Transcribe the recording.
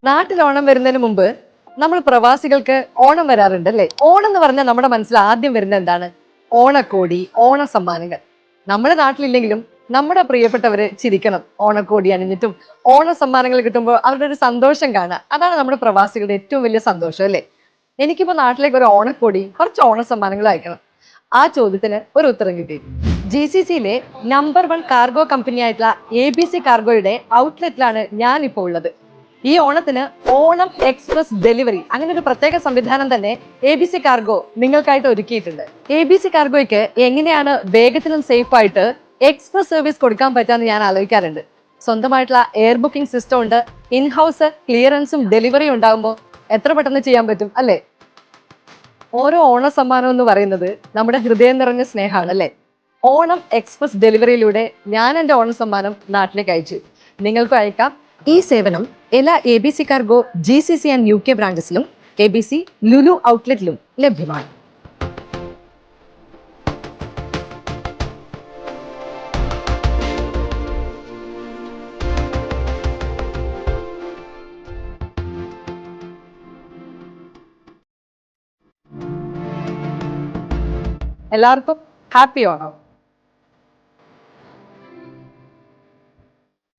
നാട്ടിൽ ഓണം വരുന്നതിന് മുമ്പ് നമ്മൾ പ്രവാസികൾക്ക് ഓണം വരാറുണ്ട് അല്ലേ? ഓണം എന്ന് പറഞ്ഞാൽ നമ്മുടെ മനസ്സിൽ ആദ്യം വരുന്നത് എന്താണ്? ഓണക്കോടി, ഓണ സമ്മാനങ്ങൾ. നമ്മുടെ നാട്ടിലില്ലെങ്കിലും നമ്മുടെ പ്രിയപ്പെട്ടവര് ചിരിക്കണം. ഓണക്കോടി അണിഞ്ഞിട്ടും ഓണ സമ്മാനങ്ങൾ കിട്ടുമ്പോൾ അവരുടെ ഒരു സന്തോഷം കാണാം. അതാണ് നമ്മുടെ പ്രവാസികളുടെ ഏറ്റവും വലിയ സന്തോഷം അല്ലേ? എനിക്കിപ്പോ നാട്ടിലേക്ക് ഒരു ഓണക്കോടി, കുറച്ച് ഓണ സമ്മാനങ്ങൾ അയക്കണം. ആ ചോദ്യത്തിന് ഒരു ഉത്തരം കിട്ടി. GCCയിലെ നമ്പർ 1 കാർഗോ കമ്പനി ആയിട്ടുള്ള ABC കാർഗോയുടെ ഔട്ട്ലെറ്റിലാണ് ഞാനിപ്പോൾ ഉള്ളത്. ഈ ഓണത്തിന് ഓണം എക്സ്പ്രസ് ഡെലിവറി അങ്ങനെ ഒരു പ്രത്യേക സംവിധാനം തന്നെ ABC കാർഗോ നിങ്ങൾക്കായിട്ട് ഒരുക്കിയിട്ടുണ്ട്. ABC കാർഗോയ്ക്ക് എങ്ങനെയാണ് വേഗത്തിലും സേഫ് ആയിട്ട് എക്സ്പ്രസ് സർവീസ് കൊടുക്കാൻ പറ്റാന്ന് ഞാൻ ആലോചിക്കാറുണ്ട്. സ്വന്തമായിട്ടുള്ള എയർ ബുക്കിംഗ് സിസ്റ്റം ഉണ്ട്. ഇൻഹൗസ് ക്ലിയറൻസും ഡെലിവറിയും ഉണ്ടാകുമ്പോൾ എത്ര പെട്ടെന്ന് ചെയ്യാൻ പറ്റും അല്ലേ? ഓരോ ഓണ സമ്മാനം എന്ന് പറയുന്നത് നമ്മുടെ ഹൃദയം നിറഞ്ഞ സ്നേഹമാണ് അല്ലേ? ഓണം എക്സ്പ്രസ് ഡെലിവറിയിലൂടെ ഞാൻ എൻ്റെ ഓണ സമ്മാനം നാട്ടിലേക്ക് അയച്ചു. നിങ്ങൾക്കും അയക്കാം. ഈ സേവനം എല്ലാ ABC cargo GCC and UK ബ്രാഞ്ചസിലും ABC ലുലു ഔട്ട്ലെറ്റിലും ലഭ്യമാണ്. എല്ലാവർക്കും ഹാപ്പി ഓണം.